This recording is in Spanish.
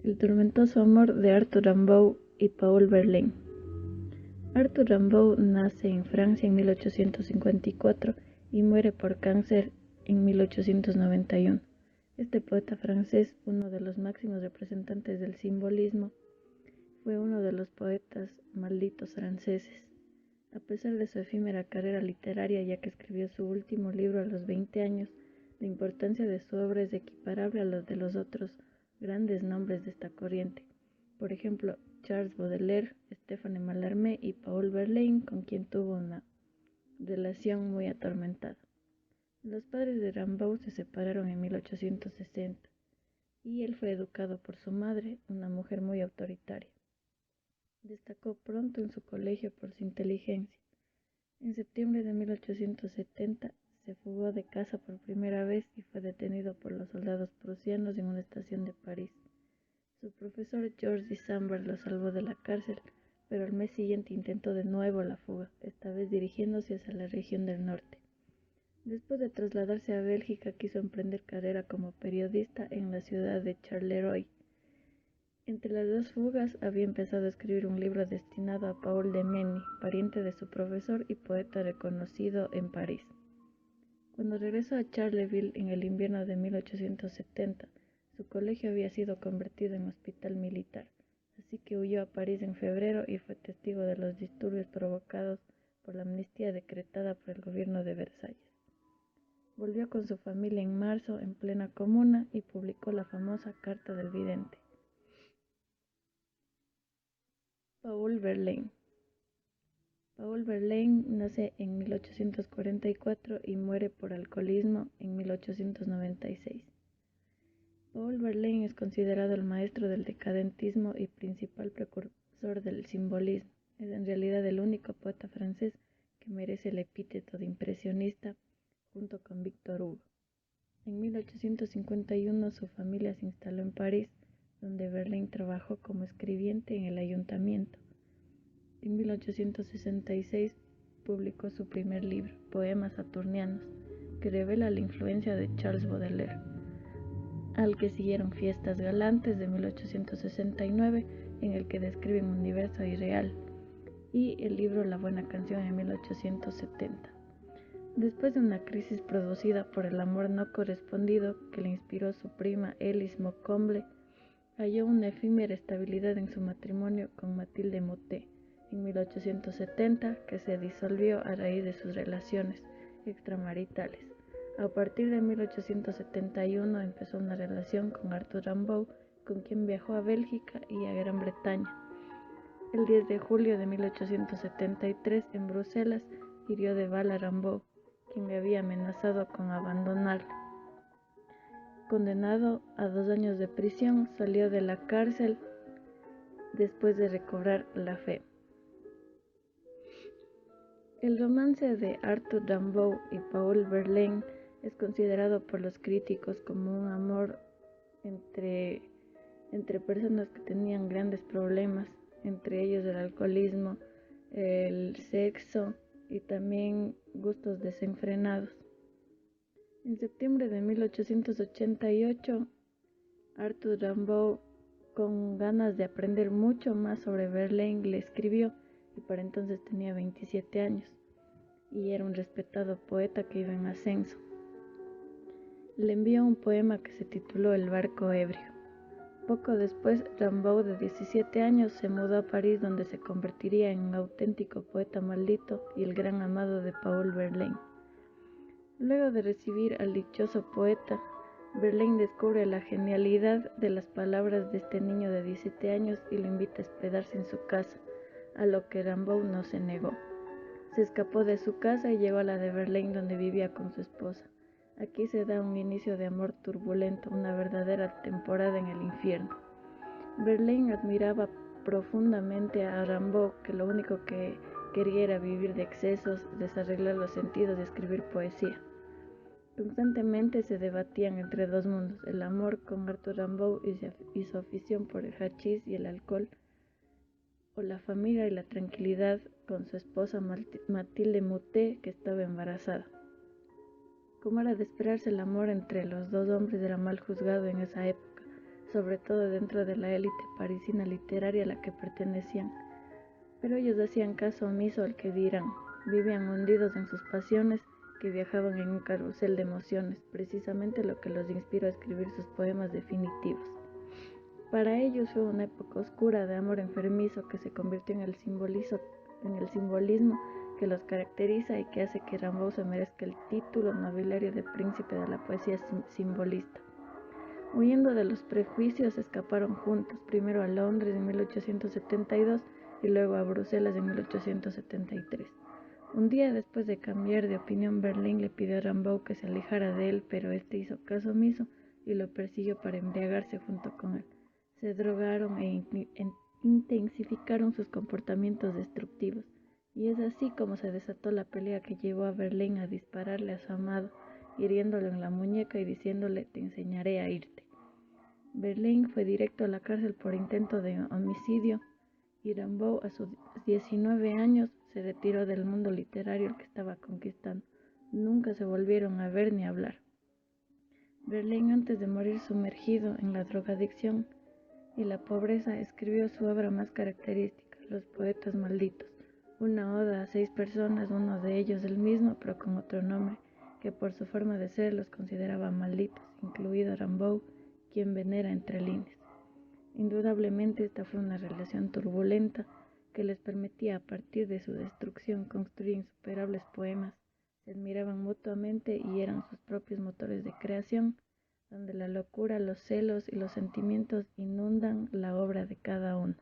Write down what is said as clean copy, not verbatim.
El tormentoso amor de Arthur Rimbaud y Paul Verlaine. Arthur Rimbaud nace en Francia en 1854 y muere por cáncer en 1891. Este poeta francés, uno de los máximos representantes del simbolismo, fue uno de los poetas malditos franceses. A pesar de su efímera carrera literaria, ya que escribió su último libro a los 20 años, la importancia de su obra es equiparable a la de los otros grandes nombres de esta corriente. Por ejemplo, Charles Baudelaire, Stéphane Mallarmé y Paul Verlaine, con quien tuvo una relación muy atormentada. Los padres de Rimbaud se separaron en 1860 y él fue educado por su madre, una mujer muy autoritaria. Destacó pronto en su colegio por su inteligencia. En septiembre de 1870 se fugó de casa por primera vez y fue detenido por los soldados prusianos en una estación de París. Su profesor Georges D'Isambert lo salvó de la cárcel, pero al mes siguiente intentó de nuevo la fuga, esta vez dirigiéndose hacia la región del norte. Después de trasladarse a Bélgica, quiso emprender carrera como periodista en la ciudad de Charleroi. Entre las dos fugas había empezado a escribir un libro destinado a Paul de Meny, pariente de su profesor y poeta reconocido en París. Cuando regresó a Charleville en el invierno de 1870, su colegio había sido convertido en hospital militar, así que huyó a París en febrero y fue testigo de los disturbios provocados por la amnistía decretada por el gobierno de Versalles. Volvió con su familia en marzo en plena Comuna y publicó la famosa Carta del Vidente. Paul Verlaine. Paul Verlaine nace en 1844 y muere por alcoholismo en 1896. Paul Verlaine es considerado el maestro del decadentismo y principal precursor del simbolismo. Es en realidad el único poeta francés que merece el epíteto de impresionista junto con Victor Hugo. En 1851 su familia se instaló en París, donde Verlaine trabajó como escribiente en el ayuntamiento. En 1866 publicó su primer libro, Poemas Saturnianos, que revela la influencia de Charles Baudelaire, al que siguieron Fiestas Galantes de 1869, en el que describe un universo irreal, y el libro La Buena Canción en 1870. Después de una crisis producida por el amor no correspondido que le inspiró su prima Elise Maucomble, halló una efímera estabilidad en su matrimonio con Mathilde Mottet en 1870, que se disolvió a raíz de sus relaciones extramaritales. A partir de 1871 empezó una relación con Arthur Rimbaud, con quien viajó a Bélgica y a Gran Bretaña. El 10 de julio de 1873 en Bruselas hirió de bala a Rimbaud, quien le había amenazado con abandonarlo. Condenado a 2 años de prisión, salió de la cárcel después de recobrar la fe. El romance de Arthur Rimbaud y Paul Verlaine es considerado por los críticos como un amor entre personas que tenían grandes problemas, entre ellos el alcoholismo, el sexo y también gustos desenfrenados. En septiembre de 1888, Arthur Rimbaud, con ganas de aprender mucho más sobre Verlaine, le escribió, y para entonces tenía 27 años, y era un respetado poeta que iba en ascenso. Le envió un poema que se tituló El barco ebrio. Poco después, Rimbaud, de 17 años, se mudó a París, donde se convertiría en un auténtico poeta maldito y el gran amado de Paul Verlaine. Luego de recibir al dichoso poeta, Verlaine descubre la genialidad de las palabras de este niño de 17 años y lo invita a hospedarse en su casa, a lo que Rimbaud no se negó. Se escapó de su casa y llegó a la de Verlaine, donde vivía con su esposa. Aquí se da un inicio de amor turbulento, una verdadera temporada en el infierno. Verlaine admiraba profundamente a Rimbaud, que lo único que quería era vivir de excesos, desarreglar los sentidos y escribir poesía. Constantemente se debatían entre dos mundos, el amor con Arthur Rimbaud y su afición por el hachís y el alcohol, o la familia y la tranquilidad con su esposa Mathilde Mottet, que estaba embarazada. Como era de esperarse, el amor entre los dos hombres era mal juzgado en esa época, sobre todo dentro de la élite parisina literaria a la que pertenecían. Pero ellos hacían caso omiso al que dirán, vivían hundidos en sus pasiones, que viajaban en un carrusel de emociones, precisamente lo que los inspiró a escribir sus poemas definitivos. Para ellos fue una época oscura de amor enfermizo que se convirtió en el simbolismo que los caracteriza y que hace que Rimbaud se merezca el título nobiliario de príncipe de la poesía simbolista. Huyendo de los prejuicios, escaparon juntos, primero a Londres en 1872 y luego a Bruselas en 1873. Un día después de cambiar de opinión, Verlaine le pidió a Rimbaud que se alejara de él, pero este hizo caso omiso y lo persiguió para embriagarse junto con él. Se drogaron e intensificaron sus comportamientos destructivos, y es así como se desató la pelea que llevó a Verlaine a dispararle a su amado, hiriéndolo en la muñeca y diciéndole: «Te enseñaré a irte». Verlaine fue directo a la cárcel por intento de homicidio, y Rimbaud, a sus 19 años, se retiró del mundo literario que estaba conquistando. Nunca se volvieron a ver ni a hablar. Verlaine, antes de morir sumergido en la drogadicción y la pobreza, escribió su obra más característica, Los poetas malditos, una oda a 6 personas, uno de ellos el mismo, pero con otro nombre, que por su forma de ser los consideraba malditos, incluido Rimbaud, quien venera entre líneas. Indudablemente esta fue una relación turbulenta que les permitía, a partir de su destrucción, construir insuperables poemas. Se admiraban mutuamente y eran sus propios motores de creación, donde la locura, los celos y los sentimientos inundan la obra de cada uno.